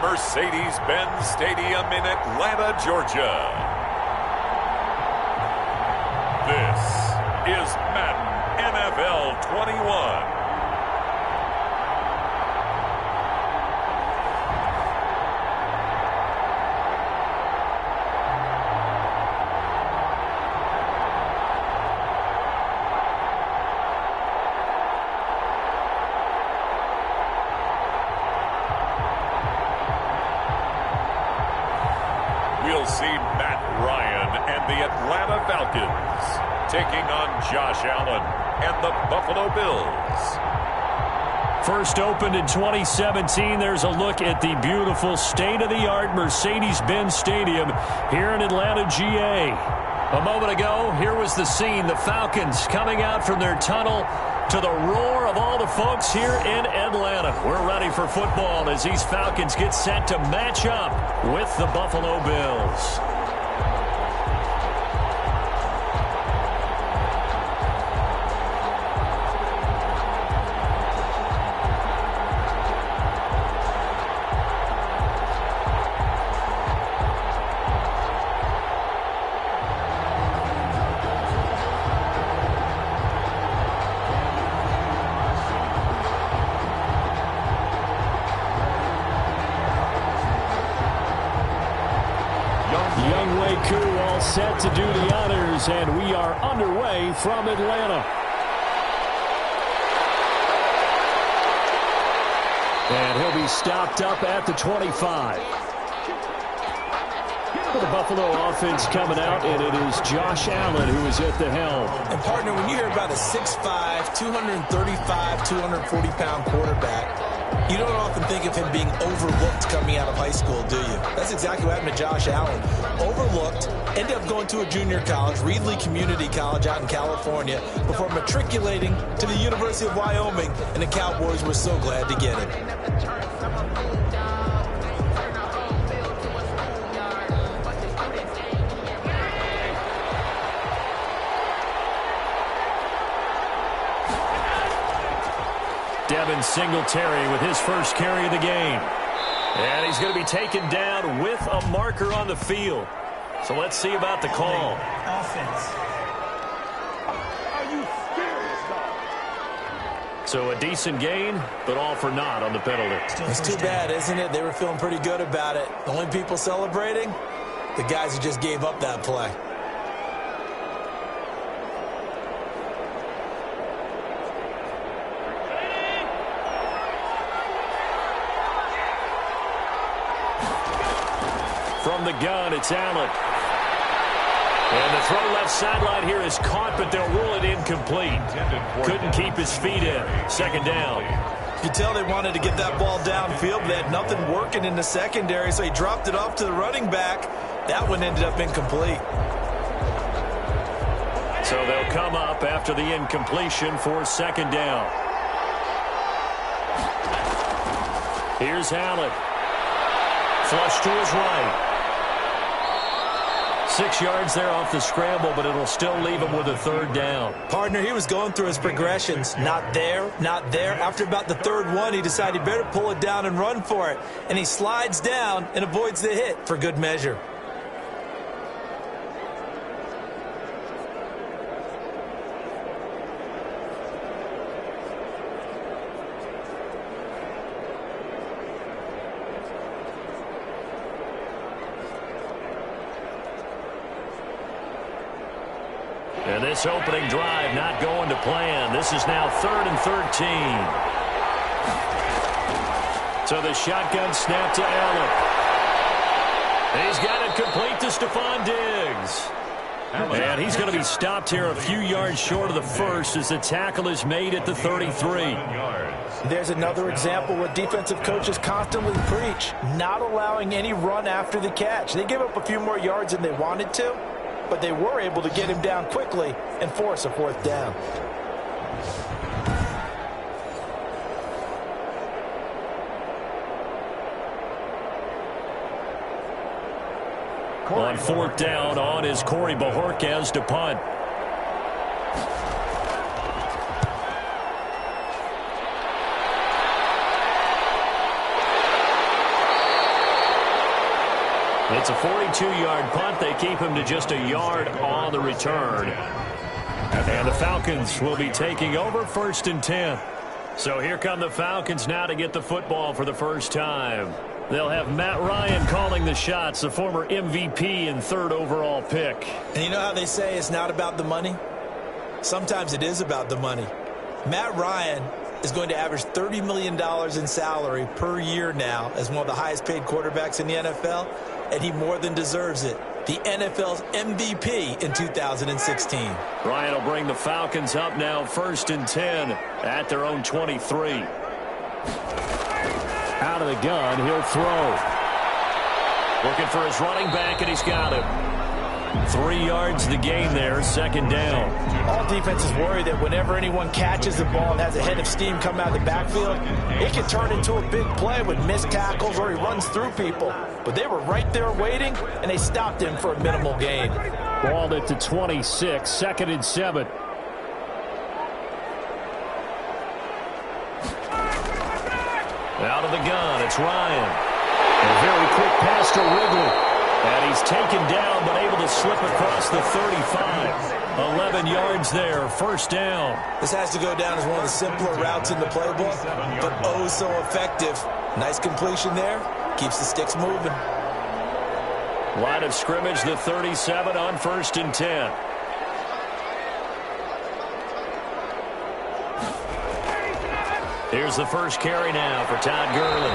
Mercedes-Benz Stadium in Atlanta, Georgia. This is Madden NFL 21. We'll see Matt Ryan and the Atlanta Falcons taking on Josh Allen and the Buffalo Bills. First opened in 2017, there's a look at the beautiful state-of-the-art Mercedes-Benz Stadium here in Atlanta, GA. A moment ago, here was the scene. The Falcons coming out from their tunnel to the roar of all the folks here in Atlanta. We're ready for football as these Falcons get set to match up with the Buffalo Bills. All set to do the honors, and we are underway from Atlanta. And he'll be stopped up at the 25. The Buffalo offense coming out, and it is Josh Allen who is at the helm. And, partner, when you hear about a 6'5", 235, 240-pound quarterback, you don't often think of him being overlooked coming out of high school, do you? That's exactly what happened to Josh Allen. Overlooked, ended up going to a junior college, Reedley Community College out in California, before matriculating to the University of Wyoming, and the Cowboys were so glad to get him. Devin Singletary with his first carry of the game. And he's going to be taken down with a marker on the field. So let's see about the call. Offense. Are you serious, dog? So a decent gain, but all for naught on the penalty. It's too bad, isn't it? They were feeling pretty good about it. The only people celebrating? The guys who just gave up that play. From the gun, it's Allen. And the throw left sideline here is caught, but they'll rule it incomplete. Couldn't keep his feet in. Second down. You could tell they wanted to get that ball downfield. They had nothing working in the secondary, so he dropped it off to the running back. That one ended up incomplete. So they'll come up after the incompletion for second down. Here's Allen. Flush to his right. 6 yards there off the scramble, but it'll still leave him with a third down. Partner, he was going through his progressions. Not there, not there. After about the third one, he decided he better pull it down and run for it. And he slides down and avoids the hit for good measure. And this opening drive not going to plan. This is now 3rd and 13. So the shotgun snap to Allen. And he's got it complete to Stephon Diggs. And he's going to be stopped here a few yards short of the first as the tackle is made at the 33. There's another example where defensive coaches constantly preach, not allowing any run after the catch. They give up a few more yards than they wanted to, but they were able to get him down quickly and force a fourth down. On fourth down, on is Corey Bojorquez to punt. It's a 42-yard punt. They keep him to just a yard on the return. And the Falcons will be taking over 1st and 10. So here come the Falcons now to get the football for the first time. They'll have Matt Ryan calling the shots, the former MVP and 3rd overall pick. And you know how they say it's not about the money? Sometimes it is about the money. Matt Ryan is going to average $30 million in salary per year now as one of the highest paid quarterbacks in the NFL, and he more than deserves it. The NFL's MVP in 2016. Ryan will bring the Falcons up now 1st and 10 at their own 23. Out of the gun, he'll throw. Looking for his running back, and he's got him. 3 yards the gain there, 2nd down. All defenses worry that whenever anyone catches the ball and has a head of steam come out of the backfield, it can turn into a big play with missed tackles or he runs through people. But they were right there waiting, and they stopped him for a minimal gain. Balled it to 26, 2nd and 7. Out of the gun, it's Ryan. A very quick pass to Wrigley. And he's taken down, but able to slip across the 35. 11 yards there, 1st down. This has to go down as one of the simpler routes in the playbook, but oh so effective. Nice completion there. Keeps the sticks moving. Line of scrimmage, the 37 on 1st and 10. Here's the first carry now for Todd Gurley.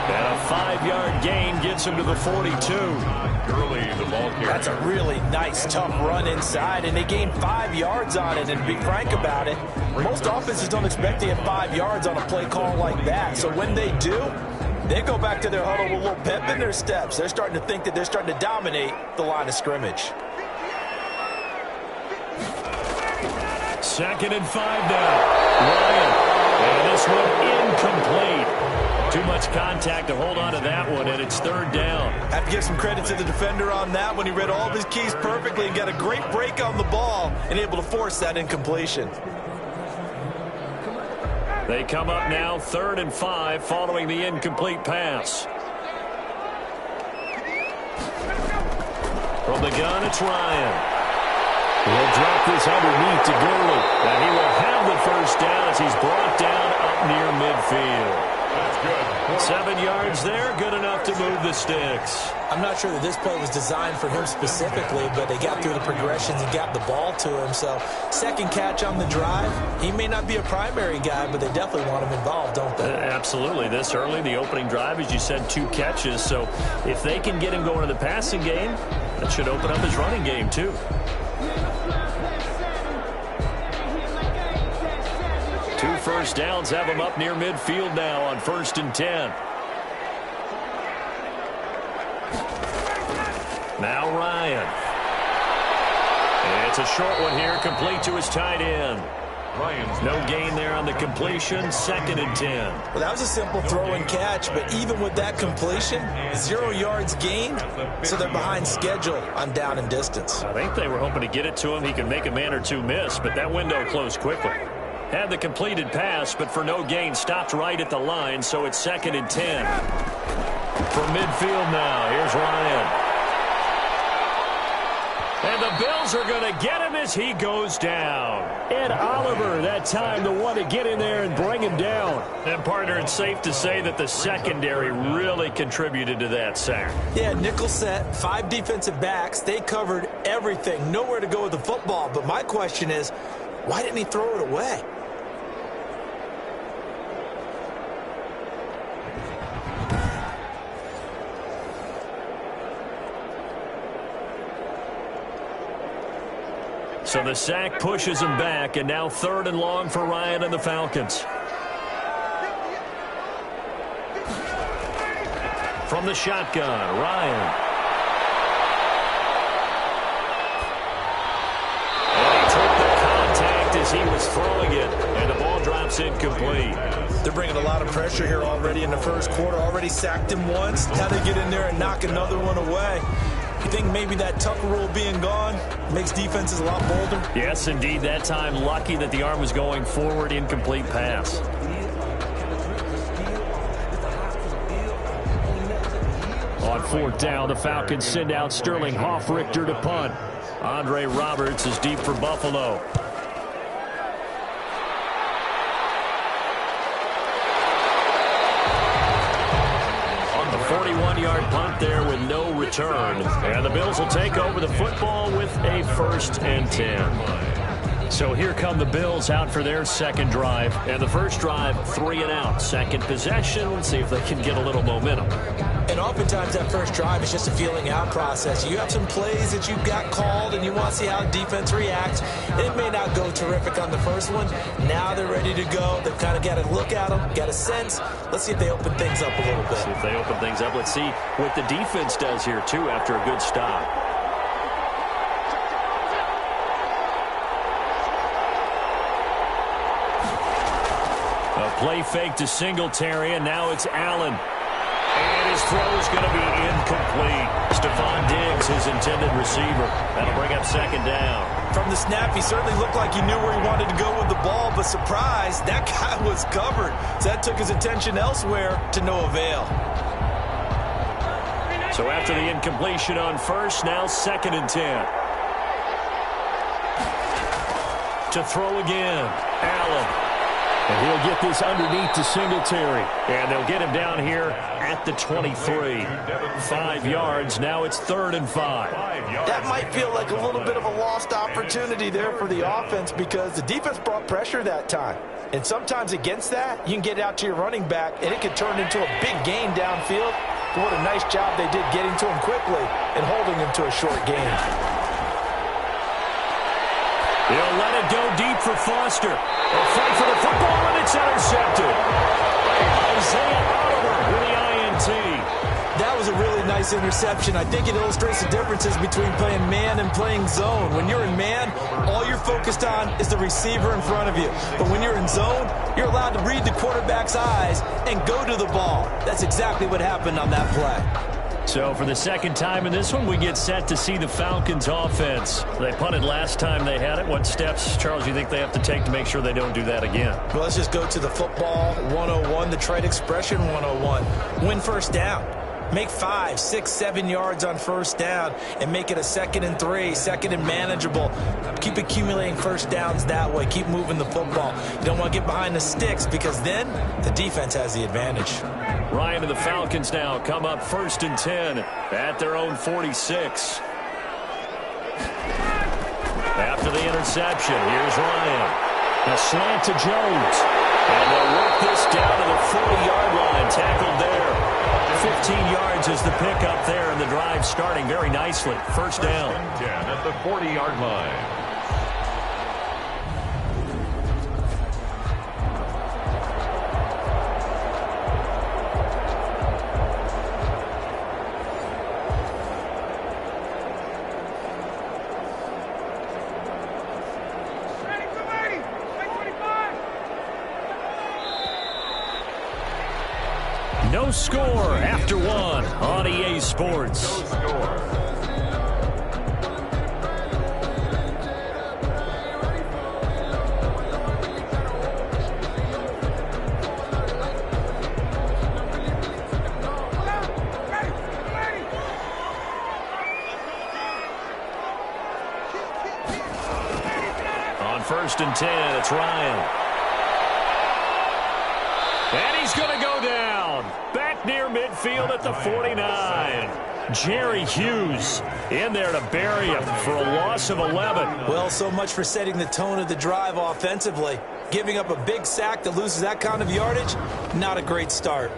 And a 5-yard gain gets him to the 42. Gurley, the ball carrier. That's a really nice, tough run inside, and they gained 5 yards on it. And to be frank about it, most offenses don't expect to get 5 yards on a play call like that. So when they do, they go back to their huddle with a little pep in their steps. They're starting to think that they're starting to dominate the line of scrimmage. 2nd and 5 now. Ryan. And this one incomplete. Too much contact to hold on to that one, and it's 3rd down. I have to give some credit to the defender on that one. He read all of his keys perfectly and got a great break on the ball and able to force that incompletion. They come up now 3rd and 5 following the incomplete pass. From the gun, it's Ryan. He'll drop this underneath to Gurley. And he will have the 1st down as he's brought down up near midfield. That's good. 7 yards there, good enough to move the sticks. I'm not sure that this play was designed for him specifically, but they got through the progressions and got the ball to him. So 2nd catch on the drive. He may not be a primary guy, but they definitely want him involved, don't they? Absolutely. This early, the opening drive, as you said, 2 catches. So if they can get him going in the passing game, that should open up his running game too. 2 first downs have him up near midfield now on 1st and 10. Now Ryan. It's a short one here, complete to his tight end. Ryan's no gain there on the completion, 2nd and 10. Well, that was a simple throw and catch, but even with that completion, 0 yards gained, so they're behind schedule on down and distance. I think they were hoping to get it to him. He could make a man or two miss, but that window closed quickly. Had the completed pass, but for no gain, stopped right at the line, so it's 2nd and 10. From midfield now, here's Ryan. And the Bills are going to get him as he goes down. Ed Oliver, that time, the one to get in there and bring him down. And, partner, it's safe to say that the secondary really contributed to that sack. Yeah, nickel set, 5 defensive backs. They covered everything. Nowhere to go with the football. But my question is, why didn't he throw it away? So the sack pushes him back, and now 3rd and long for Ryan and the Falcons. From the shotgun, Ryan. And he took the contact as he was throwing it, and the ball drops incomplete. They're bringing a lot of pressure here already in the first quarter. Already sacked him once. Now they get in there and knock another one away. You think maybe that Tucker rule being gone makes defenses a lot bolder? Yes, indeed. That time, lucky that the arm was going forward, incomplete pass. On 4th down. The Falcons send out Sterling Hoffrichter to punt. Andre Roberts is deep for Buffalo. On the 41-yard punt there with no return. And the Bills will take over the football with a 1st and 10. So here come the Bills out for their second drive. And the first drive, 3 and out. Second possession. Let's see if they can get a little momentum. And oftentimes that first drive is just a feeling out process. You have some plays that you've got called and you want to see how the defense reacts. It may not go terrific on the first one. Now they're ready to go. They've kind of got to look at them, got a sense. Let's see if they open things up a little bit. See if they open things up. Let's see what the defense does here, too, after a good stop. A play fake to Singletary, and now it's Allen. And his throw is going to be incomplete. Stephon Diggs, his intended receiver. That'll bring up 2nd down. From the snap, he certainly looked like he knew where he wanted to go with the ball, but surprise, that guy was covered. So that took his attention elsewhere to no avail. So after the incompletion on first, now 2nd and 10. To throw again, Allen. And he'll get this underneath to Singletary. And they'll get him down here at the 23. 5 yards. Now it's 3rd and 5. That might feel like a little bit of a lost opportunity there for the offense because the defense brought pressure that time. And sometimes against that, you can get out to your running back, and it could turn into a big gain downfield. But what a nice job they did getting to him quickly and holding him to a short gain. He'll let it go deep for Foster. A fight for the football, and it's intercepted. Isaiah Oliver with the INT. That was a really nice interception. I think it illustrates the differences between playing man and playing zone. When you're in man, all you're focused on is the receiver in front of you. But when you're in zone, you're allowed to read the quarterback's eyes and go to the ball. That's exactly what happened on that play. So for the second time in this one, we get set to see the Falcons offense. They punted last time they had it. What steps, Charles, do you think they have to take to make sure they don't do that again? Well, let's just go to the football 101, the trade expression 101. Win first down. Make 5, 6, 7 yards on first down and make it a 2nd and 3, 2nd and manageable. Keep accumulating first downs that way. Keep moving the football. You don't want to get behind the sticks because then the defense has the advantage. Ryan and the Falcons now come up 1st and 10 at their own 46. After the interception, here's Ryan. A slant to Jones. And they'll work this down to the 40-yard line. Tackled there. 15 yards is the pickup there, and the drive starting very nicely. First down. 10 at the 40-yard line. No score after 1 on EA Sports. No score. On 1st and 10, it's Ryan. And he's going to go down. Back near midfield at the 49. Jerry Hughes in there to bury him for a loss of 11. Well, so much for setting the tone of the drive offensively. Giving up a big sack that loses that kind of yardage, not a great start.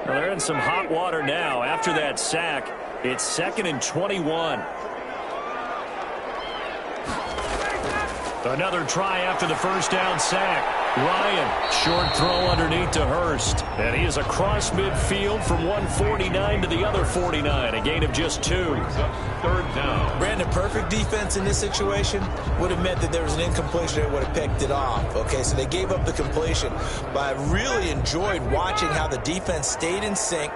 Well, they're in some hot water now. After that sack, it's 2nd and 21. Another try after the first down sack. Ryan, short throw underneath to Hurst. And he is across midfield from 149 to the other 49. A gain of just 2. 3rd down. Brandon, perfect defense in this situation would have meant that there was an incompletion that would have picked it off. Okay, so they gave up the completion. But I really enjoyed watching how the defense stayed in sync,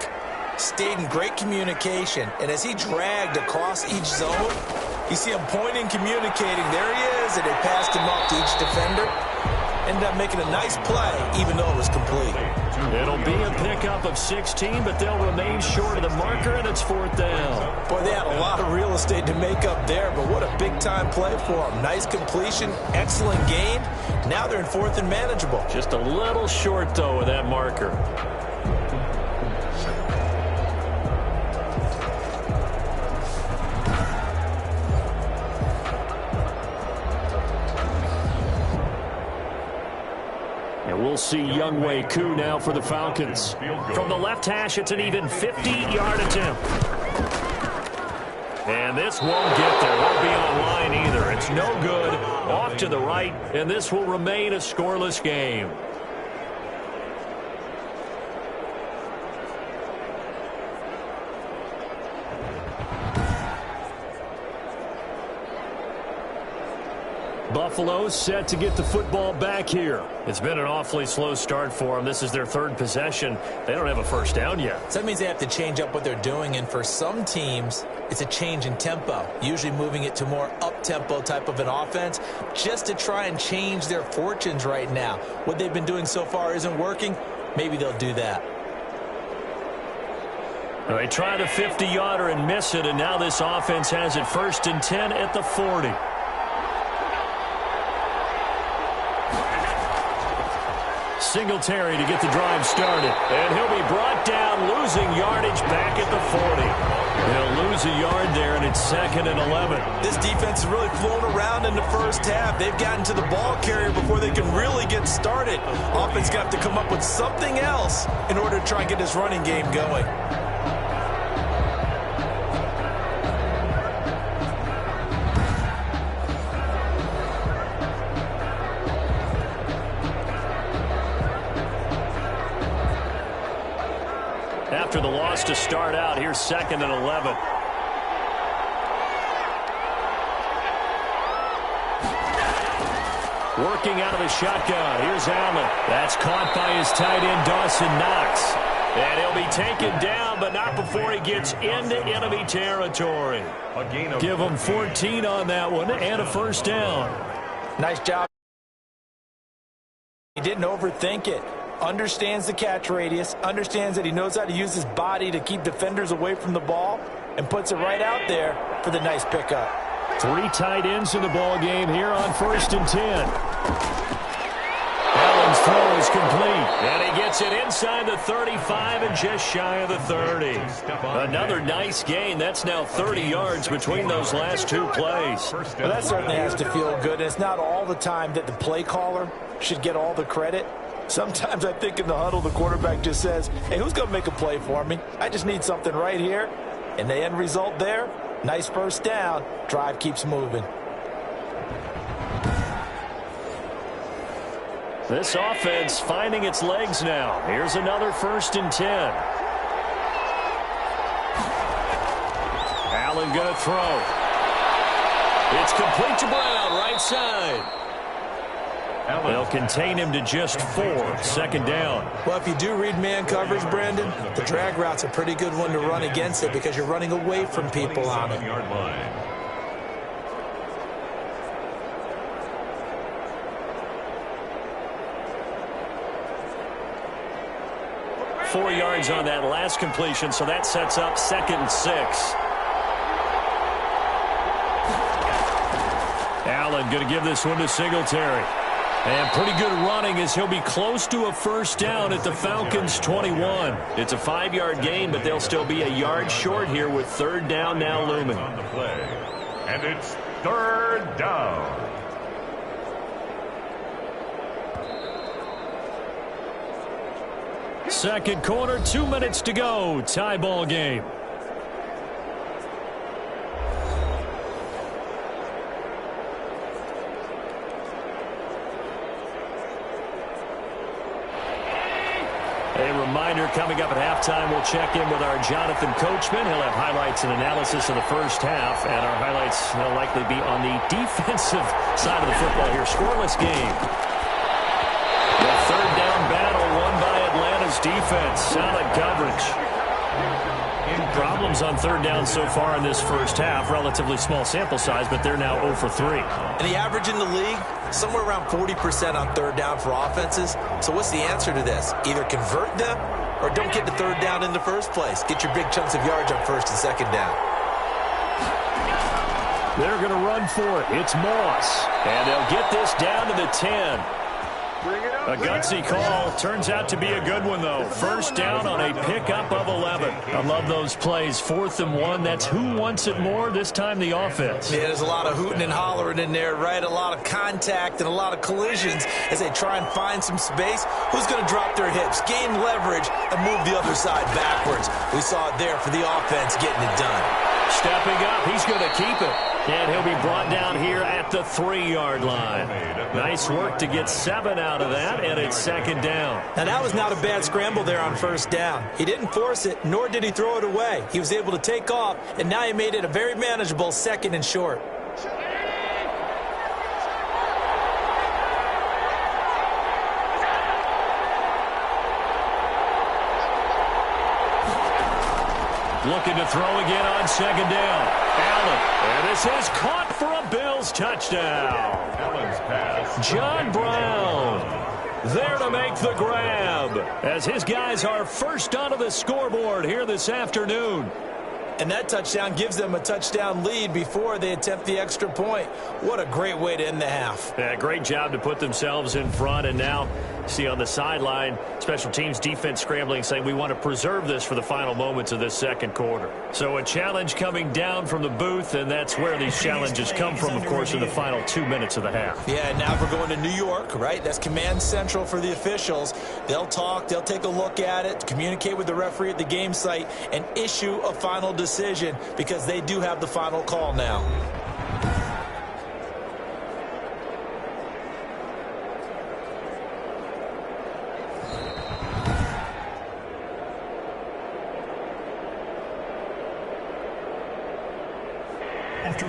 stayed in great communication, and as he dragged across each zone, you see him pointing, communicating. There he is, and they passed him off to each defender. Ended up making a nice play, even though it was complete. It'll be a pickup of 16, but they'll remain short of the marker, and it's 4th down. Boy, they had a lot of real estate to make up there, but what a big-time play for them. Nice completion, excellent gain. Now they're in 4th and manageable. Just a little short, though, of that marker. We'll see Younghoe Koo now for the Falcons. From the left hash, it's an even 50-yard attempt. And this won't get there. Won't be on line either. It's no good. Off to the right, and this will remain a scoreless game. Buffalo set to get the football back here. It's been an awfully slow start for them. This is their 3rd possession. They don't have a first down yet. So that means they have to change up what they're doing, and for some teams, it's a change in tempo, usually moving it to more up-tempo type of an offense just to try and change their fortunes right now. What they've been doing so far isn't working. Maybe they'll do that. They try the 50-yarder and miss it, and now this offense has it 1st and 10 at the 40. Singletary to get the drive started. And he'll be brought down, losing yardage back at the 40. They'll lose a yard there, and it's 2nd and 11. This defense is really flown around in the first half. They've gotten to the ball carrier before they can really get started. Offense going to have to come up with something else in order to try and get this running game going. After the loss to start out, here's 2nd and 11. Working out of the shotgun. Here's Allen. That's caught by his tight end, Dawson Knox. And he'll be taken down, but not before he gets into enemy territory. Give him 14 on that one and a first down. Nice job. He didn't overthink it. Understands the catch radius, understands that he knows how to use his body to keep defenders away from the ball, and puts it right out there for the nice pickup. 3 tight ends in the ball game here on 1st and 10. Allen's throw is complete, and he gets it inside the 35 and just shy of the 30. Another nice gain. That's now 30 yards between those last 2 plays. Well, that certainly has to feel good. It's not all the time that the play caller should get all the credit. Sometimes I think in the huddle, the quarterback just says, hey, who's going to make a play for me? I just need something right here. And the end result there, nice first down. Drive keeps moving. This offense finding its legs now. Here's another 1st and 10. Allen going to throw. It's complete to Brown, right side. They'll contain him to just 4. 2nd down. Well, if you do read man coverage, Brandon, the drag route's a pretty good one to run against it because you're running away from people on it. 4 yards on that last completion, so that sets up 2nd and 6. Allen going to give this one to Singletary. And pretty good running as he'll be close to a first down at the Falcons' 21. It's a 5-yard gain, but they'll still be a yard short here with 3rd down now looming. On the play. And it's 3rd down. Second quarter, 2 minutes to go. Tie ball game. A reminder, coming up at halftime, we'll check in with our Jonathan Coachman. He'll have highlights and analysis of the first half, and our highlights will likely be on the defensive side of the football here. Scoreless game. The 3rd down battle won by Atlanta's defense. Solid coverage. problems on third down so far in this first half. Relatively small sample size, but they're now 0 for 3. And the average in the league, somewhere around 40% on third down for offenses. So what's the answer to this? Either convert them or don't get the third down in the first place. Get your big chunks of yards on first and second down. They're going to run for it. It's Moss. And they'll get this down to the 10. A gutsy call. Turns out to be a good one, though. First down on a pickup of 11. I love those plays. 4th and 1. That's who wants it more, this time the offense. Yeah, there's a lot of hooting and hollering in there, right? A lot of contact and a lot of collisions as they try and find some space. Who's going to drop their hips, gain leverage, and move the other side backwards? We saw it there for the offense getting it done. Stepping up, he's going to keep it. And he'll be brought down here at the 3-yard line. Nice work to get 7 out of that, and it's second down. Now, that was not a bad scramble there on first down. He didn't force it, nor did he throw it away. He was able to take off, and now he made it a very manageable 2nd and short. Looking to throw again on second down. Allen. And this is caught for a Bills touchdown. Allen's pass. John Brown there to make the grab as his guys are first onto the scoreboard here this afternoon. And that touchdown gives them a touchdown lead before they attempt the extra point. What a great way to end the half. Yeah, great job to put themselves in front. And now, see on the sideline, special teams defense scrambling, saying we want to preserve this for the final moments of this second quarter. So a challenge coming down from the booth, and that's where these challenges come from, of course, in the final 2 minutes of the half. Yeah, now we're going to New York, right? That's command central for the officials. They'll talk, they'll take a look at it, communicate with the referee at the game site, and issue a final decision because they do have the final call now.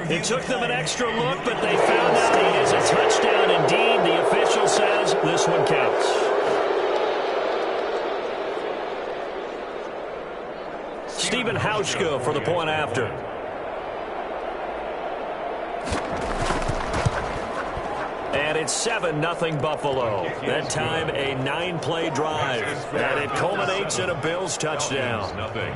It took them an extra look, but they found out it is a touchdown indeed. The official says this one counts. Stephen Hauschka for the point after. And it's 7-0 Buffalo. That time a 9-play drive. And it culminates in a Bills touchdown. Nothing.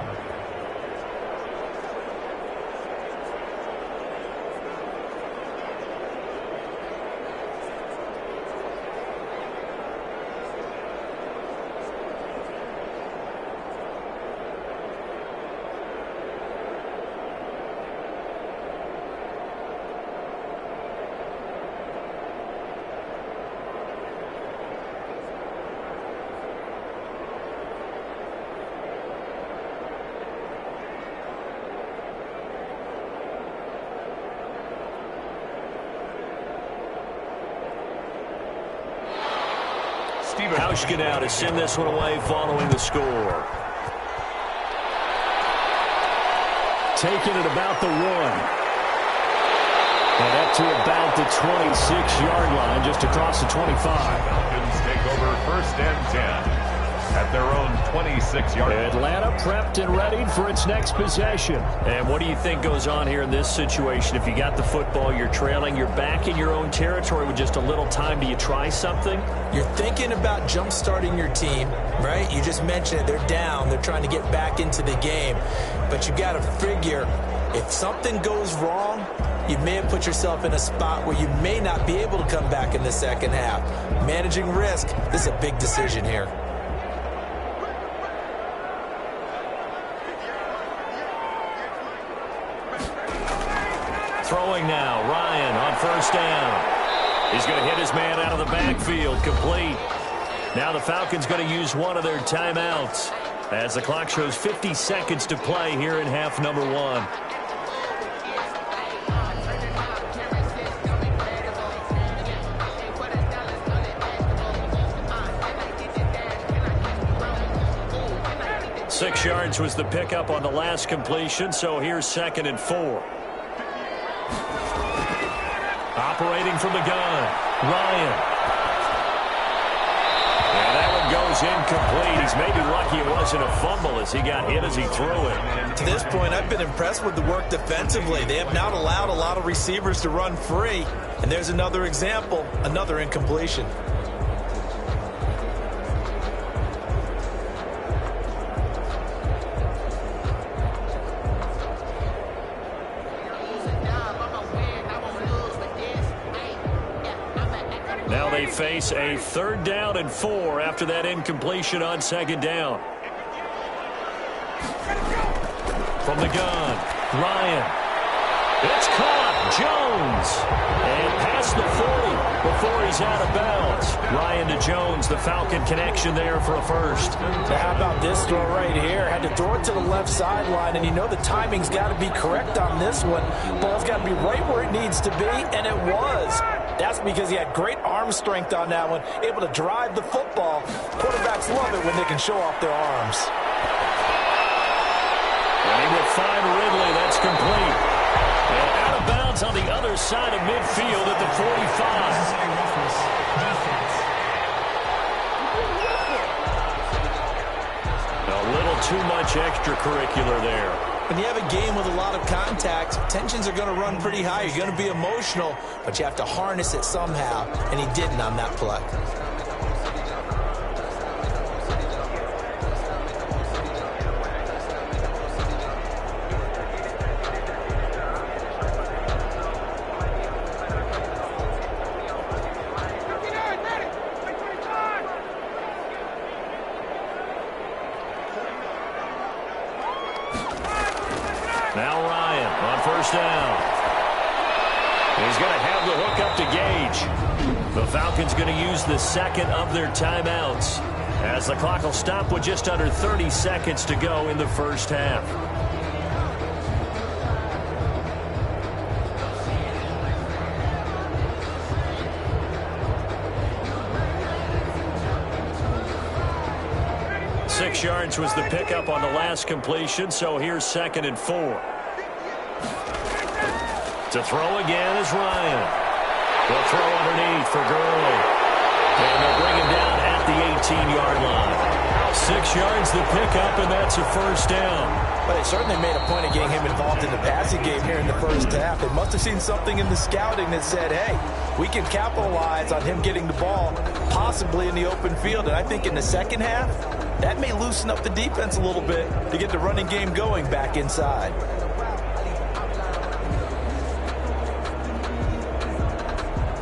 Hauschka now to send this one away following the score. Taking it about the 1. And up to about the 26-yard line, just across the 25. Falcons take over 1st and 10 at their own 26-yard line. Atlanta prepped and readied for its next possession. And what do you think goes on here in this situation? If you got the football, you're trailing, you're back in your own territory with just a little time. Do you try something? You're thinking about jump-starting your team, right? You just mentioned it. They're down. They're trying to get back into the game. But you got to figure, if something goes wrong, you may have put yourself in a spot where you may not be able to come back in the second half. Managing risk, this is a big decision here. Throwing now, Ryan on first down. He's going to hit his man out of the backfield, complete. Now the Falcons going to use one of their timeouts as the clock shows 50 seconds to play here in half number 1. Six yards was the pickup on the last completion, so here's 2nd and 4. Operating from the gun, Ryan. And that one goes is incomplete. He's maybe lucky it wasn't a fumble as he got hit as he threw it. To this point, I've been impressed with the work defensively. They have not allowed a lot of receivers to run free. And there's another example, another incompletion. Now they face a 3rd down and 4 after that incompletion on 2nd down. From the gun, Ryan. It's caught. Jones. And past the 40 before he's out of bounds. Ryan to Jones, the Falcon connection there for a first. Now how about this throw right here? Had to throw it to the left sideline, and you know the timing's got to be correct on this one. Ball's got to be right where it needs to be, and it was. That's because he had great arm strength on that one, able to drive the football. Quarterbacks love it when they can show off their arms. And he will find Ridley. That's complete. And out of bounds on the other side of midfield at the 45. A little too much extracurricular there. When you have a game with a lot of contact, tensions are going to run pretty high. You're going to be emotional, but you have to harness it somehow, and he didn't on that play. Now Ryan on 1st down. He's going to have the hook up to Gage. The Falcons going to use the 2nd of their timeouts as the clock will stop with just under 30 seconds to go in the 1st half. Six yards was the pickup on the last completion, so here's 2nd and 4. To throw again is Ryan. They'll throw underneath for Gurley. And they'll bring him down at the 18-yard line. 6 yards the pickup, and that's a 1st down. But they certainly made a point of getting him involved in the passing game here in the 1st half. They must have seen something in the scouting that said, hey, we can capitalize on him getting the ball, possibly in the open field. And I think in the 2nd half, that may loosen up the defense a little bit to get the running game going back inside.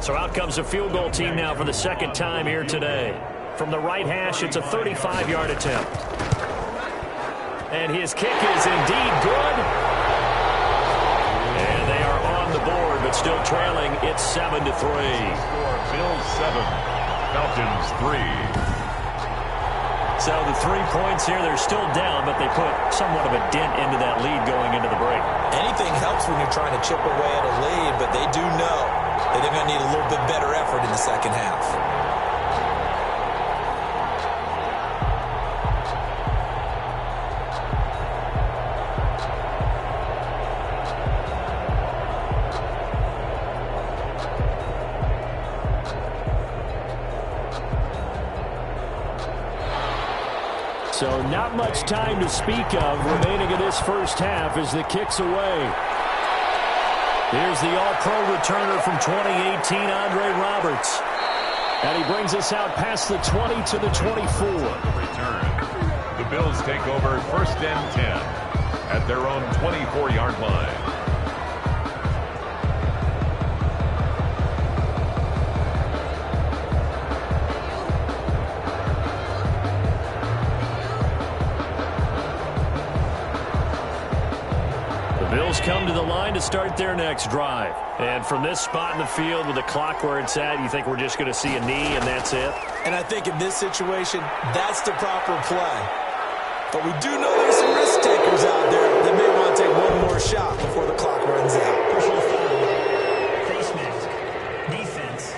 So out comes a field goal team now for the 2nd time here today. From the right hash, it's a 35-yard attempt. And his kick is indeed good. And they are on the board, but still trailing. It's 7-3. Score Bills 7, Falcons 3. So the 3 points here, they're still down, but they put somewhat of a dent into that lead going into the break. Anything helps when you're trying to chip away at a lead, but they do know that they're going to need a little bit better effort in the 2nd half. So not much time to speak of remaining in this 1st half as the kick's away. Here's the all-pro returner from 2018, Andre Roberts. And he brings us out past the 20 to the 24. Return. The Bills take over 1st and 10 at their own 24-yard line. Bills come to the line to start their next drive. And from this spot in the field with the clock where it's at, you think we're just going to see a knee and that's it? And I think in this situation, that's the proper play. But we do know there's some risk takers out there that may want to take one more shot before the clock runs out. Personal foul. Face mask. Defense.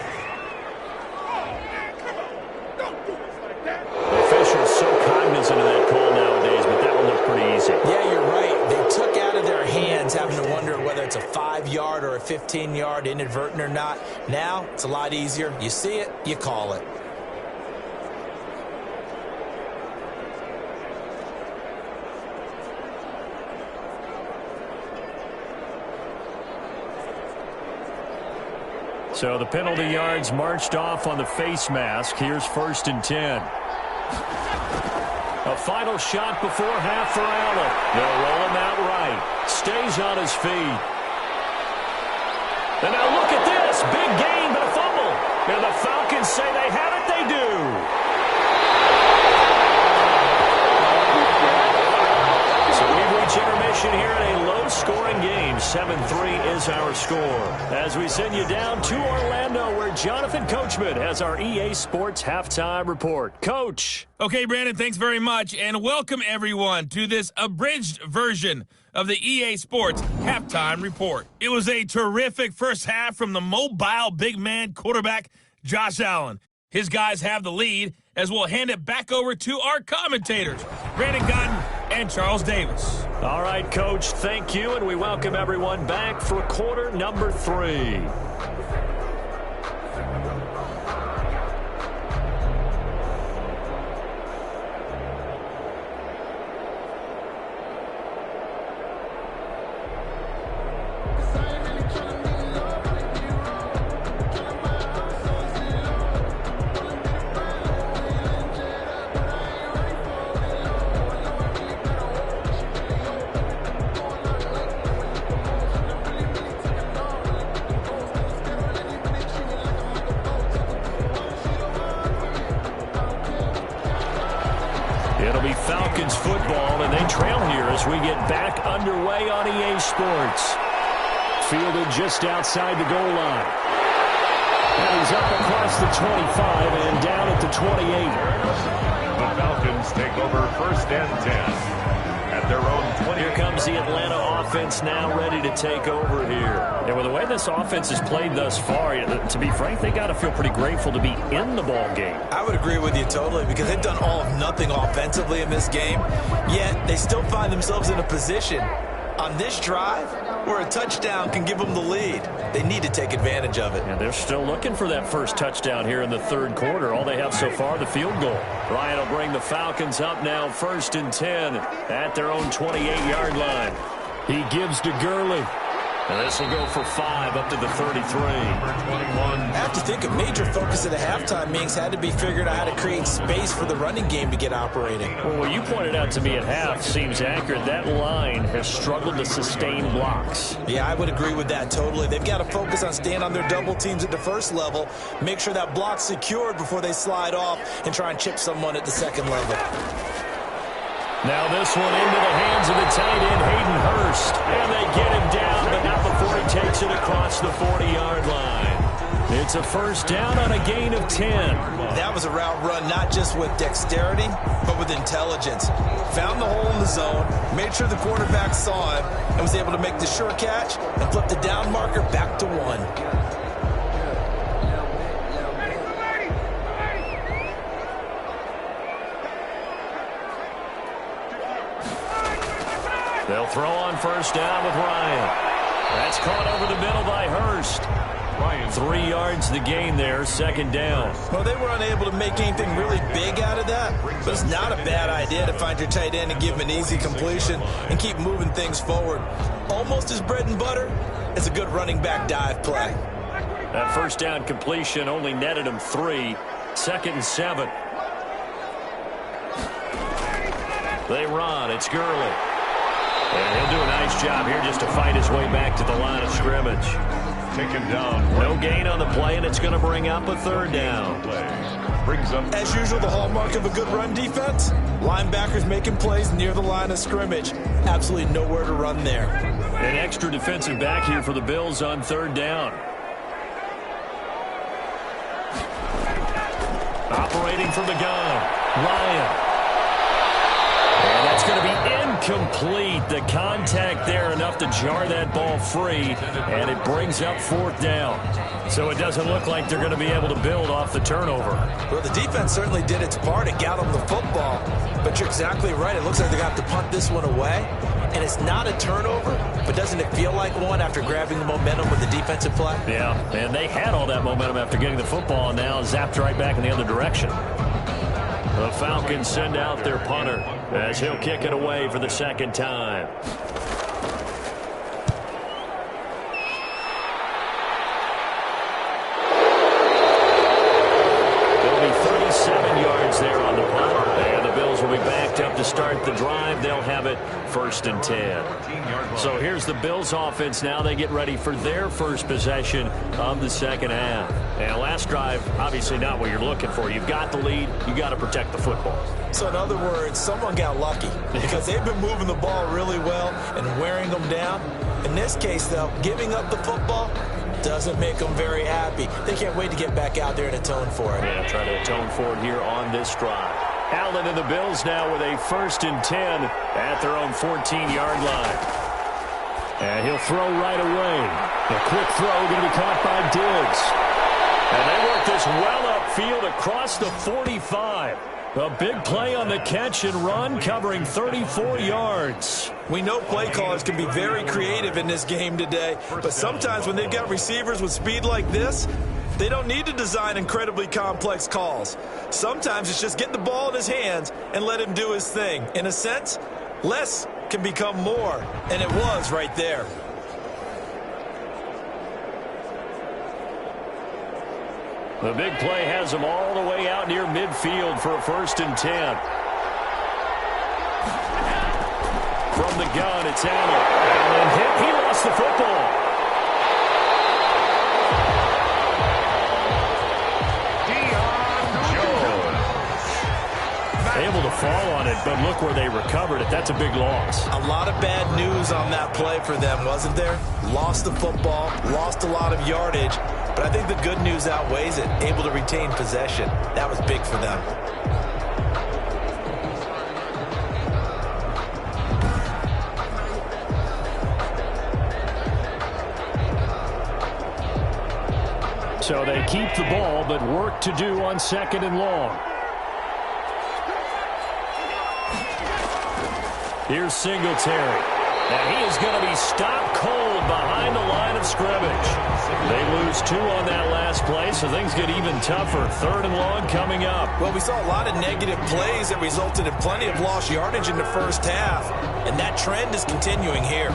The official's so cognizant of that call nowadays, but that one looked pretty easy. Yeah, you're right. They took out of their hands having to wonder whether it's a 5-yard or a 15-yard inadvertent or not. Now, it's a lot easier. You see it, you call it. So the penalty yards marched off on the face mask. Here's 1st and 10. A final shot before half for Allen. They'll roll him out right. Stays on his feet. And now look at this. Big gain, but a fumble. And the Falcons say they have it. They do. So we've reached intermission here in a low-scoring game. 7-3 is our score. As we send you down to Orlando, where Jonathan Coachman has our EA Sports Halftime Report. Coach. Okay, Brandon, thanks very much, and welcome everyone to this abridged version of the EA Sports Halftime Report. It was a terrific first half from the mobile big man quarterback, Josh Allen. His guys have the lead as we'll hand it back over to our commentators, Brandon Gotton and Charles Davis. All right, Coach, thank you, and we welcome everyone back for quarter number 3. It'll be Falcons football, and they trail here as we get back underway on EA Sports. Fielded just outside the goal line. And he's up across the 25 and down at the 28. The Falcons take over 1st and 10 at their own 20. Here comes the Atlanta offense now ready to take over here. And with the way this offense has played thus far, to be frank, they got to feel pretty grateful to be in the ball game. I would agree with you totally because they've done all of nothing offensively in this game, yet they still find themselves in a position on this drive where a touchdown can give them the lead. They need to take advantage of it. And they're still looking for that first touchdown here in the 3rd quarter. All they have so far, the field goal. Ryan will bring the Falcons up now 1st and 10 at their own 28-yard line. He gives to Gurley. And this will go for 5 up to the 33. I have to think a major focus of the halftime meetings had to be figuring out how to create space for the running game to get operating. Well, what you pointed out to me at half seems accurate. That line has struggled to sustain blocks. Yeah, I would agree with that totally. They've got to focus on staying on their double teams at the first level, make sure that block's secured before they slide off and try and chip someone at the second level. Now this one into the hands of the tight end, Hayden Hurst. And they get him down, but not before he takes it across the 40-yard line. It's a 1st down on a gain of 10. That was a route run not just with dexterity, but with intelligence. Found the hole in the zone, made sure the quarterback saw him, and was able to make the sure catch and flip the down marker back to 1. They'll throw on 1st down with Ryan. That's caught over the middle by Hurst. Ryan. 3 yards the gain there, 2nd down. Well, they were unable to make anything really big out of that, but it's not a bad idea to find your tight end and give him an easy completion and keep moving things forward. Almost his bread and butter. It's a good running back dive play. That 1st down completion only netted him 3. 2nd and 7. They run. It's Gurley. And he'll do a nice job here just to fight his way back to the line of scrimmage. Taken down. No gain on the play, and it's going to bring up a 3rd down. Brings up. As usual, the hallmark of a good run defense, linebackers making plays near the line of scrimmage. Absolutely nowhere to run there. An extra defensive back here for the Bills on 3rd down. Operating from the gun, Ryan. And that's going to be incomplete. The contact there enough to jar that ball free, and it brings up 4th down. So it doesn't look like they're going to be able to build off the turnover. Well, the defense certainly did its part. It got them the football, but you're exactly right. It looks like they're going to have to punt this one away, and it's not a turnover, but doesn't it feel like one after grabbing the momentum with the defensive play? Yeah, and they had all that momentum after getting the football, and now zapped right back in the other direction. The Falcons send out their punter as he'll kick it away for the 2nd time. start the drive. They'll have it 1st and 10. So here's the Bills offense now. They get ready for their first possession of the second half. And last drive, obviously not what you're looking for. You've got the lead. You got to protect the football. So in other words, someone got lucky because they've been moving the ball really well and wearing them down. In this case, though, giving up the football doesn't make them very happy. They can't wait to get back out there and atone for it. Yeah, try to atone for it here on this drive. Allen and the Bills now with a 1st and 10 at their own 14-yard line. And he'll throw right away. A quick throw going to be caught by Diggs. And they work this well upfield across the 45. A big play on the catch and run, covering 34 yards. We know play callers can be very creative in this game today, but sometimes when they've got receivers with speed like this, they don't need to design incredibly complex calls. Sometimes it's just get the ball in his hands and let him do his thing. In a sense, less can become more, and it was right there. The big play has them all the way out near midfield for a 1st and 10. From the gun, it's Allen. Allen hit. He lost the football. Able to fall on it, but look where they recovered it. That's a big loss. A lot of bad news on that play for them, wasn't there? Lost the football, lost a lot of yardage, but I think the good news outweighs it. Able to retain possession. That was big for them. So they keep the ball, but work to do on 2nd and long. Here's Singletary. And he is going to be stopped cold behind the line of scrimmage. They lose 2 on that last play, so things get even tougher. 3rd and long coming up. Well, we saw a lot of negative plays that resulted in plenty of lost yardage in the first half, and that trend is continuing here.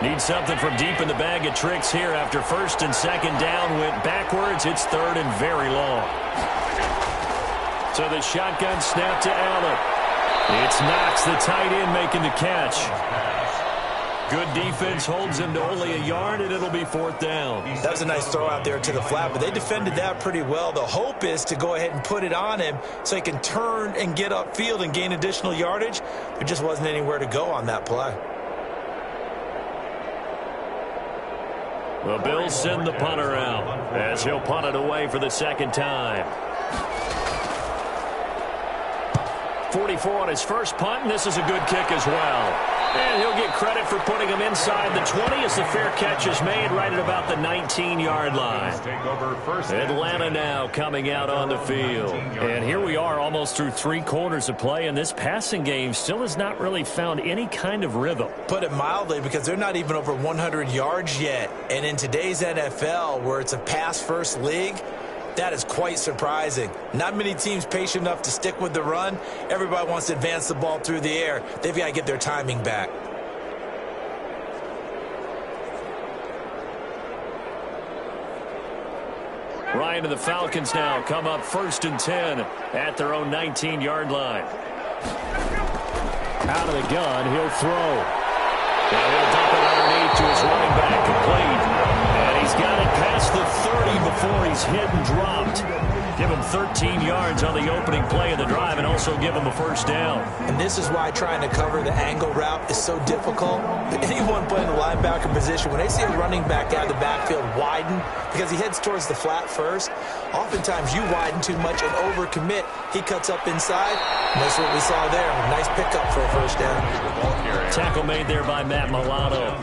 Need something from deep in the bag of tricks here after 1st and 2nd down went backwards. It's 3rd and very long. So the shotgun snap to Allen. It's Knox, the tight end, making the catch. Good defense holds him to only a yard, and it'll be 4th down. That was a nice throw out there to the flat, but they defended that pretty well. The hope is to go ahead and put it on him so he can turn and get upfield and gain additional yardage. There just wasn't anywhere to go on that play. The Bills send the punter out as he'll punt it away for the 2nd time. 44 on his first punt, and this is a good kick as well. And he'll get credit for putting him inside the 20 as the fair catch is made right at about the 19-yard line. Atlanta now coming out on the field. And here we are almost through 3 quarters of play, and this passing game still has not really found any kind of rhythm. Put it mildly, because they're not even over 100 yards yet. And in today's NFL, where it's a pass-first league, that is quite surprising. Not many teams patient enough to stick with the run. Everybody wants to advance the ball through the air. They've got to get their timing back. Ryan and the Falcons now come up 1st and 10 at their own 19-yard line. Out of the gun, he'll throw. And he'll dump it underneath to his running back, complete. And he's got it past the 30 before he's hit and dropped. Give him 13 yards on the opening play of the drive and also give him a 1st down. And this is why trying to cover the angle route is so difficult. Anyone playing the linebacker position, when they see a running back out of the backfield widen because he heads towards the flat first, oftentimes you widen too much and overcommit. He cuts up inside, and that's what we saw there. Nice pickup for a 1st down. Tackle made there by Matt Milano.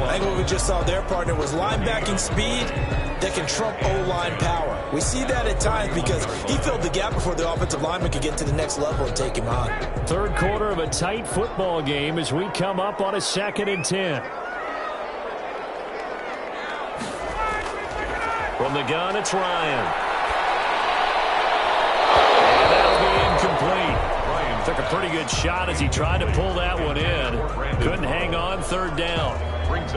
I think what we just saw there, partner, was linebacking speed that can trump O-line power. We see that at times because he filled the gap before the offensive lineman could get to the next level and take him on. 3rd quarter of a tight football game as we come up on a 2nd and 10. From the gun, it's Ryan. And shot as he tried to pull that one in. Couldn't hang on, third down.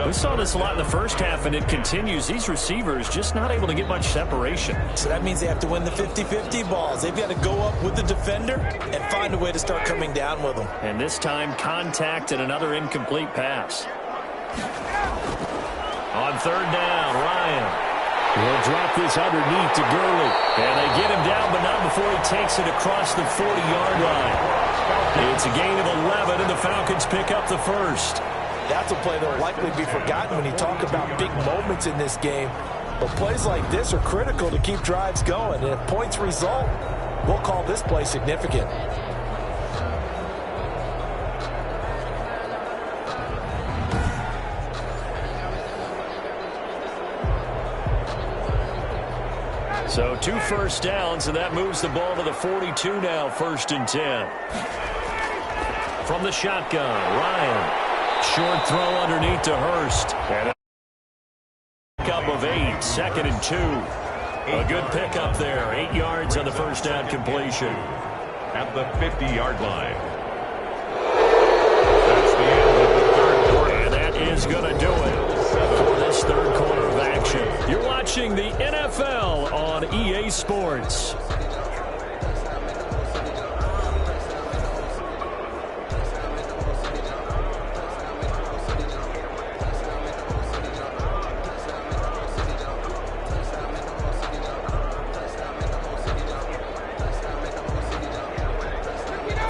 We saw this a lot in the first half, and it continues. These receivers just not able to get much separation. So that means they have to win the 50-50 balls. They've got to go up with the defender and find a way to start coming down with them. And this time, contact and another incomplete pass. On third down, Ryan. He'll drop this underneath to Gurley. And they get him down, but not before he takes it across the 40-yard line. It's a gain of 11, and the Falcons pick up the first. That's a play that will likely be forgotten when you talk about big moments in this game. But plays like this are critical to keep drives going. And if points result, we'll call this play significant. So 2 first downs, and that moves the ball to the 42 now, 1st and 10. From the shotgun, Ryan. Short throw underneath to Hurst. And a pickup of 8, 2nd and 2. A good pickup there, 8 yards on the first down completion. At the 50-yard line. That's the end of the third quarter. And that is going to do it for this third quarter of action. You're watching the NFL on EA Sports.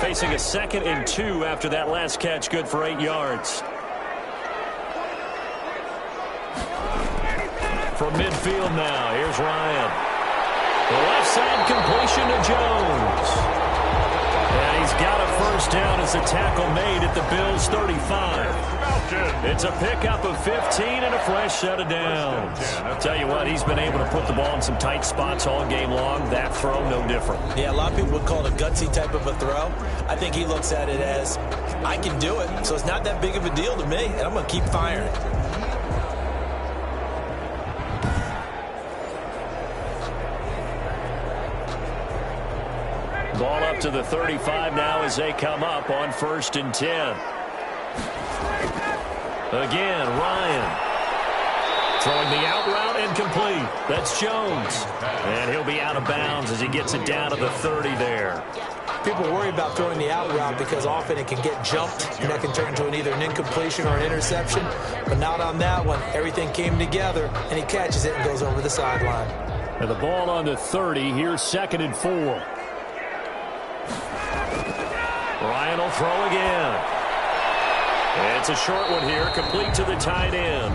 Facing a 2nd and 2 after that last catch, good for 8 yards. From midfield now, here's Ryan. The left side completion to Jones. And he's got a first down as a tackle made at the Bills' 35. It's a pickup of 15 and a fresh set of downs. I'll tell you what, he's been able to put the ball in some tight spots all game long. That throw, no different. Yeah, a lot of people would call it a gutsy type of a throw. I think he looks at it as, I can do it, so it's not that big of a deal to me, and I'm going to keep firing. Ball up to the 35 now as they come up on 1st and 10. Again, Ryan. Throwing the out route incomplete. That's Jones. And he'll be out of bounds as he gets it down to the 30 there. People worry about throwing the out route because often it can get jumped, and that can turn into either an incompletion or an interception. But not on that one. Everything came together, and he catches it and goes over the sideline. And the ball on the 30. Here's 2nd and 4. Ryan will throw again. It's a short one here, complete to the tight end.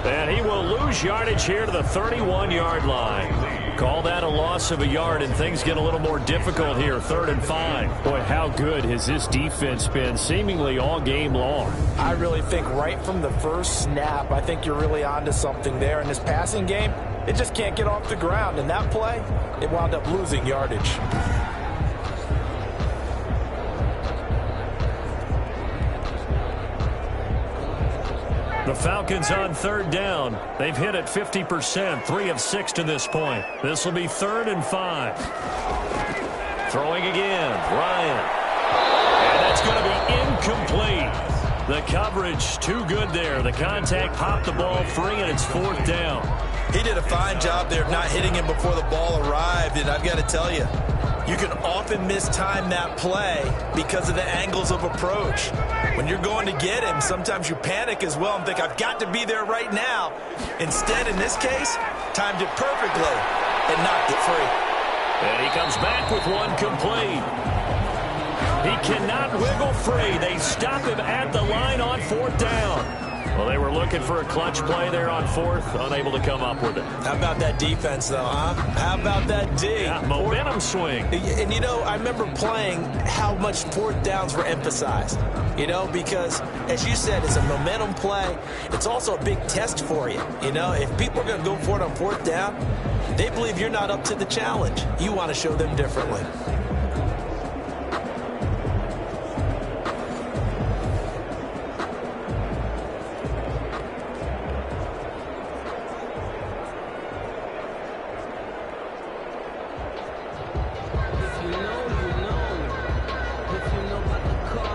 And he will lose yardage here to the 31-yard line. Call that a loss of a yard, and things get a little more difficult here, 3rd and 5. Boy, how good has this defense been seemingly all game long? I really think right from the first snap, I think you're really onto something there. In this passing game, it just can't get off the ground. And that play, it wound up losing yardage. The Falcons on 3rd down. They've hit it 50%, 3 of 6 to this point. This will be 3rd and 5. Throwing again, Ryan. And that's going to be incomplete. The coverage too good there. The contact popped the ball free, and it's 4th down. He did a fine job there of not hitting him before the ball arrived, and I've got to tell you, you can often mistime that play because of the angles of approach. When you're going to get him, sometimes you panic as well and think, I've got to be there right now. Instead, in this case, timed it perfectly and knocked it free. And he comes back with one complete. He cannot wiggle free. They stop him at the line on 4th down. Well, they were looking for a clutch play there on 4th, unable to come up with it. How about that defense, though, huh? How about that D? Yeah, momentum swing. And, you know, I remember playing how much 4th downs were emphasized, you know, because, as you said, it's a momentum play. It's also a big test for you, you know. If people are going to go for it on 4th down, they believe you're not up to the challenge. You want to show them differently. If you know, you know. If you know about the call.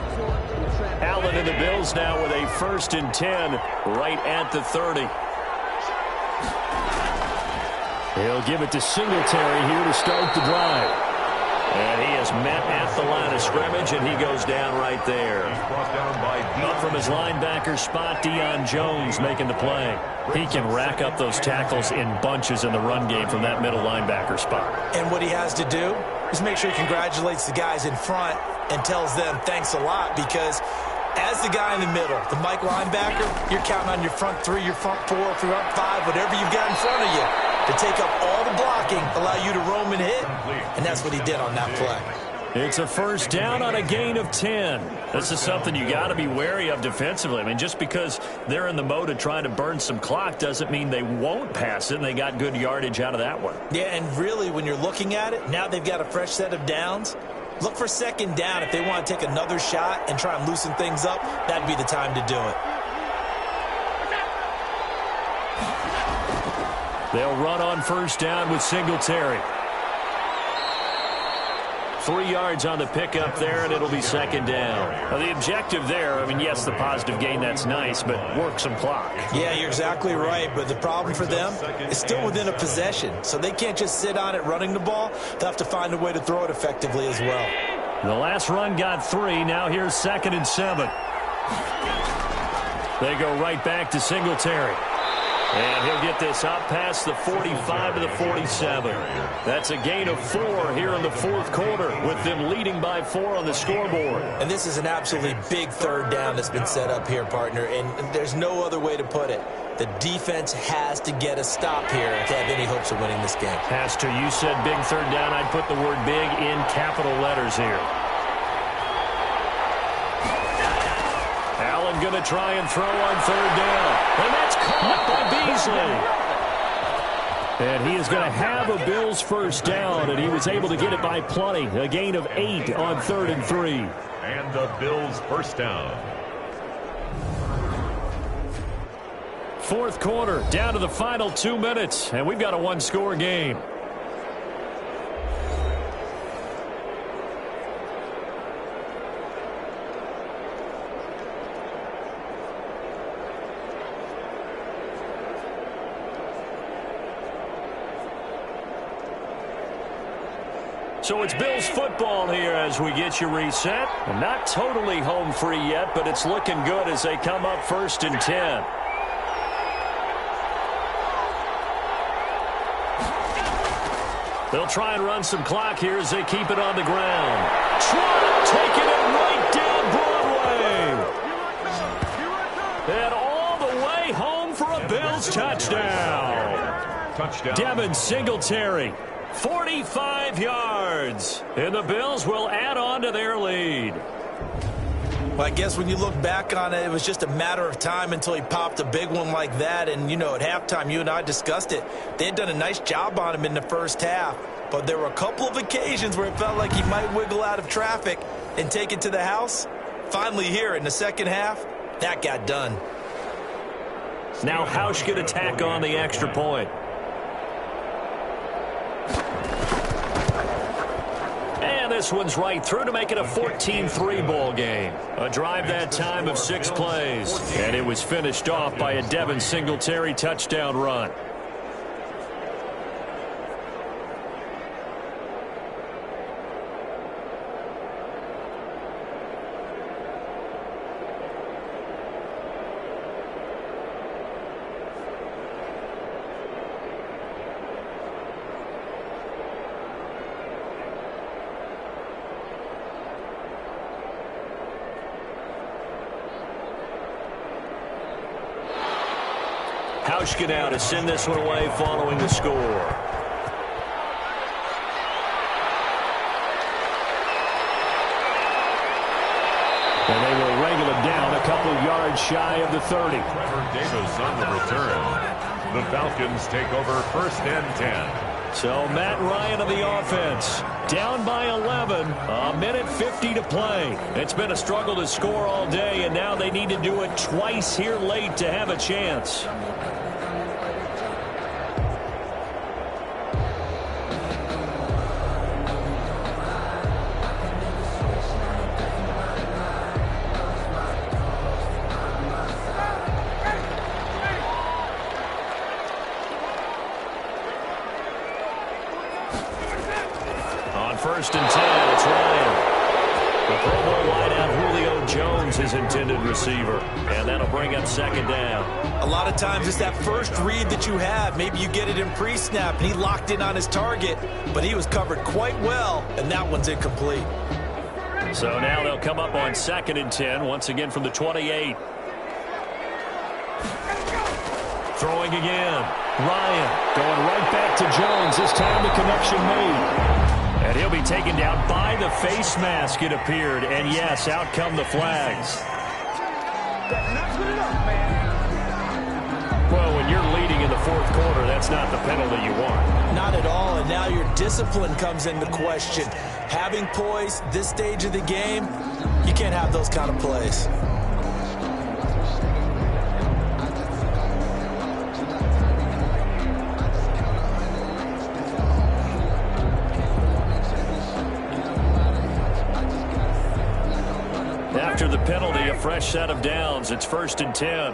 And the Bills now with a 1st and 10 right at the 30. He'll give it to Singletary here to start the drive. And he is met at the line of scrimmage, and he goes down right there. Brought down by Up from his linebacker spot, Deion Jones making the play. He can rack up those tackles in bunches in the run game from that middle linebacker spot. And what he has to do is make sure he congratulates the guys in front and tells them thanks a lot, because as the guy in the middle, the Mike linebacker, you're counting on your front 3, your front 4, front 5, whatever you've got in front of you to take up all the blocking, allow you to roam and hit, and that's what he did on that play. It's a 1st down on a gain of 10. This is something you got to be wary of defensively. I mean, just because they're in the mode of trying to burn some clock doesn't mean they won't pass it, and they got good yardage out of that one. Yeah, and really, when you're looking at it, now they've got a fresh set of downs. Look for 2nd down. If they want to take another shot and try and loosen things up, that'd be the time to do it. They'll run on 1st down with Singletary. 3 yards on the pickup there, and it'll be 2nd down. Now, the objective there, I mean, yes, the positive gain, that's nice, but work some clock. Yeah, you're exactly right, but the problem for them is still within a possession, so they can't just sit on it running the ball. They'll have to find a way to throw it effectively as well. The last run got 3. Now here's 2nd and 7. They go right back to Singletary. And he'll get this up past the 45 to the 47. That's a gain of 4 here in the 4th quarter, with them leading by 4 on the scoreboard. And this is an absolutely big 3rd down that's been set up here, partner, and there's no other way to put it. The defense has to get a stop here if they have any hopes of winning this game. Pastor, you said big 3rd down. I'd put the word big in capital letters here. Allen going to try and throw on 3rd down. And that's caught by Beasley. And he is going to have a Bills 1st down, and he was able to get it by plenty. A gain of 8 on 3rd and 3. And the Bills 1st down. 4th quarter, down to the final 2 minutes, and we've got a 1-score game. So it's Bills football here as we get you reset. Not totally home free yet, but it's looking good as they come up 1st and 10. They'll try and run some clock here as they keep it on the ground. Trump taking it right down Broadway. And all the way home for a Bills touchdown. Devin Singletary. 45 yards, and the Bills will add on to their lead. Well, I guess when you look back on it, it was just a matter of time until he popped a big one like that. And, you know, at halftime, you and I discussed it. They had done a nice job on him in the 1st half, but there were a couple of occasions where it felt like he might wiggle out of traffic and take it to the house. Finally here in the 2nd half, that got done. Now Hausch could attack on the extra point. And this one's right through to make it a 14-3 ball game. A drive that time of 6 plays. And it was finished off by a Devin Singletary touchdown run. Hauschka now to send this one away following the score. And they will wrangle him down a couple yards shy of the 30. Trevor Davis on the return. The Falcons take over 1st and 10. So Matt Ryan of the offense. Down by 11. A minute 50 to play. It's been a struggle to score all day, and now they need to do it twice here late to have a chance. first and 10. It's Ryan. The Pro Bowl wideout Julio Jones, his intended receiver. And that'll bring up second down. A lot of times it's that first read that you have. Maybe you get it in pre-snap, and he locked in on his target, but he was covered quite well, and that one's incomplete. So now they'll come up on second and 10, once again from the 28. Throwing again. Ryan going right back to Jones. This time the connection made. And he'll be taken down by the face mask, it appeared. And yes, out come the flags. Well, when you're leading in the fourth quarter, that's not the penalty you want. Not at all, and now your discipline comes into question. Having poise this stage of the game, you can't have those kind of plays. After the penalty, a fresh set of downs. It's first and 10.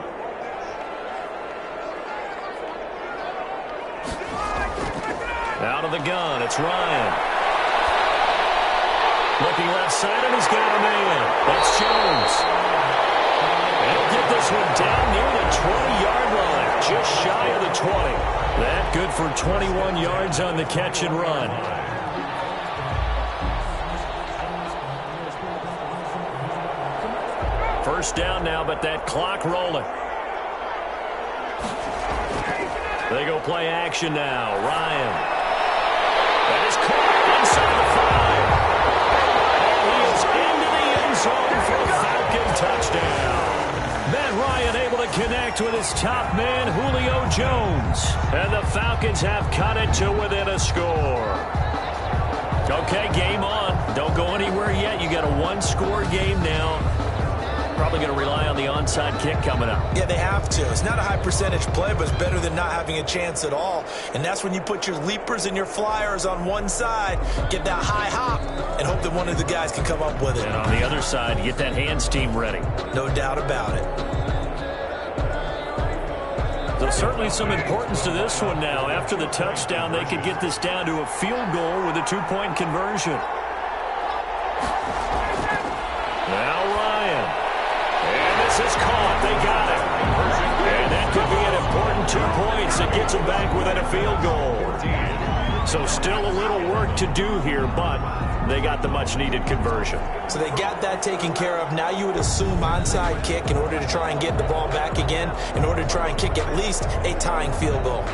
Out of the gun, it's Ryan. Looking left side, and he's got a man. That's Jones. And he'll get this one down near the 20-yard line, just shy of the 20. That good for 21 yards on the catch and run. First down now, but that clock rolling. They go play action now. Ryan. That is caught inside the 5. And he is into the end zone for a Falcon touchdown. Matt Ryan able to connect with his top man, Julio Jones. And the Falcons have cut it to within a score. Okay, game on. Don't go anywhere yet. You got a one-score game now. Probably going to rely on the onside kick coming up. Yeah, they have to. It's not a high percentage play, but it's better than not having a chance at all. And that's when you put your leapers and your flyers on one side, get that high hop, and hope that one of the guys can come up with it. And on the other side, get that hands team ready. No doubt about it. There's certainly some importance to this one now. After the touchdown, they could get this down to a field goal with a two-point conversion. Now Ryan. This is caught. They got it. And that could be an important 2 points that gets them back within a field goal. So still a little work to do here, but they got the much-needed conversion. So they got that taken care of. Now you would assume onside kick in order to try and get the ball back again, in order to try and kick at least a tying field goal.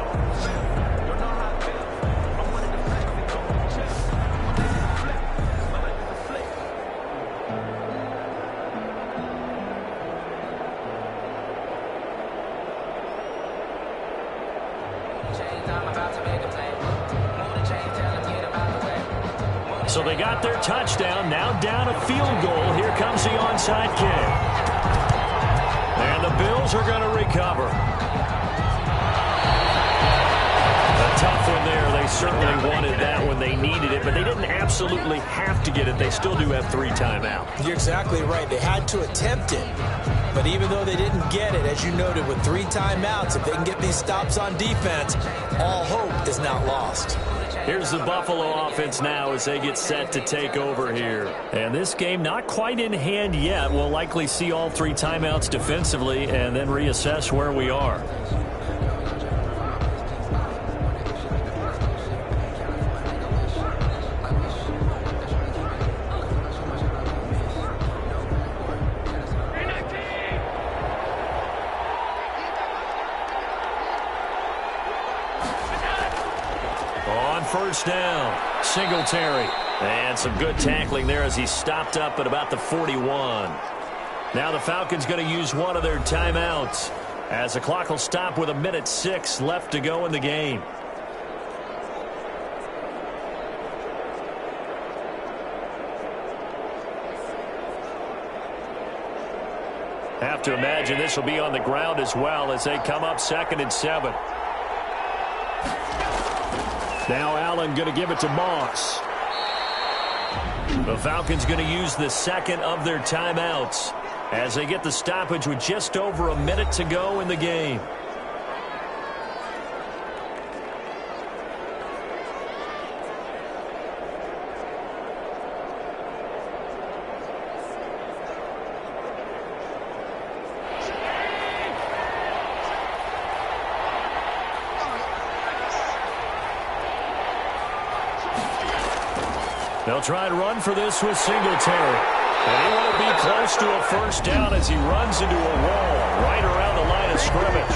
So they got their touchdown, now down a field goal. Here comes the onside kick. And the Bills are going to recover. A tough one there. They certainly wanted that when they needed it, but they didn't absolutely have to get it. They still do have 3 timeouts. You're exactly right. They had to attempt it. But even though they didn't get it, as you noted, with 3 timeouts, if they can get these stops on defense, all hope is not lost. Here's the Buffalo offense now as they get set to take over here. And this game not quite in hand yet. We'll likely see all 3 timeouts defensively and then reassess where we are. First down, Singletary. And some good tackling there as he stopped up at about the 41. Now the Falcons going to use one of their timeouts as the clock will stop with 1:06 left to go in the game. Have to imagine this will be on the ground as well as they come up 2nd and 7. Now Allen going to give it to Moss. The Falcons going to use the second of their timeouts as they get the stoppage with just over a minute to go in the game. They'll try and run for this with Singletary. And he won't be close to a first down as he runs into a wall right around the line of scrimmage.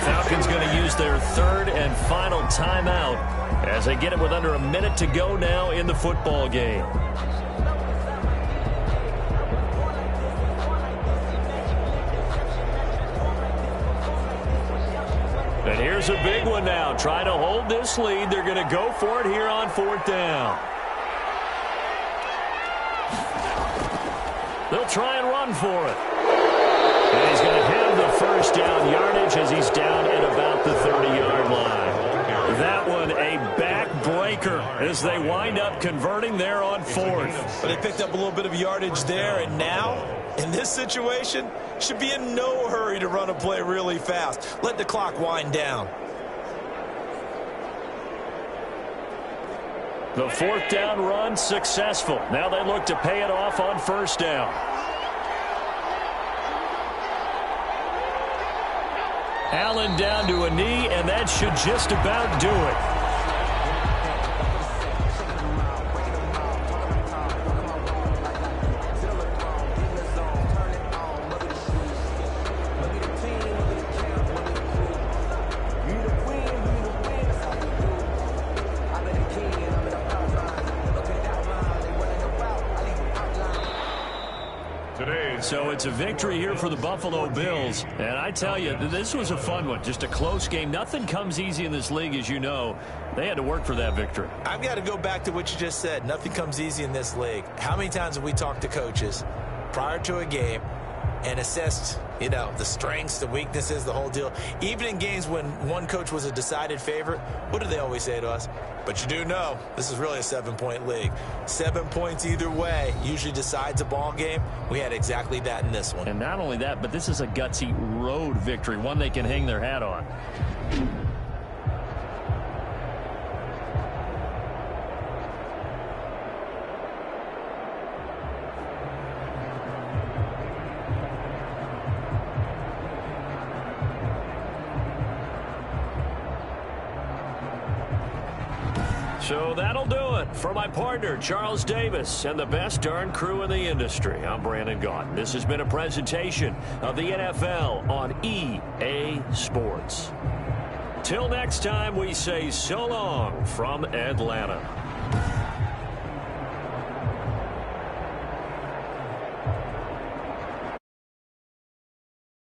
Falcons going to use their third and final timeout as they get it with under a minute to go now in the football game. And here's a big one now. Trying to hold this lead. They're going to go for it here on fourth down. They'll try and run for it. And he's going to have the first down yardage as he's down at about the 30-yard line. That one a backbreaker as they wind up converting there on fourth. But they picked up a little bit of yardage there, and now, in this situation, should be in no hurry to run a play really fast. Let the clock wind down. The fourth down run successful. Now they look to pay it off on first down. Allen down to a knee, and that should just about do it. So it's a victory here for the Buffalo Bills. And I tell you, this was a fun one. Just a close game. Nothing comes easy in this league, as you know. They had to work for that victory. I've got to go back to what you just said. Nothing comes easy in this league. How many times have we talked to coaches prior to a game and assessed, you know, the strengths, the weaknesses, the whole deal? Even in games when one coach was a decided favorite, what do they always say to us? But you do know this is really a 7-point league. 7 points either way usually decides a ball game. We had exactly that in this one. And not only that, but this is a gutsy road victory, one they can hang their hat on. So that'll do it for my partner, Charles Davis, and the best darn crew in the industry. I'm Brandon Gaudin. This has been a presentation of the NFL on EA Sports. Till next time, we say so long from Atlanta.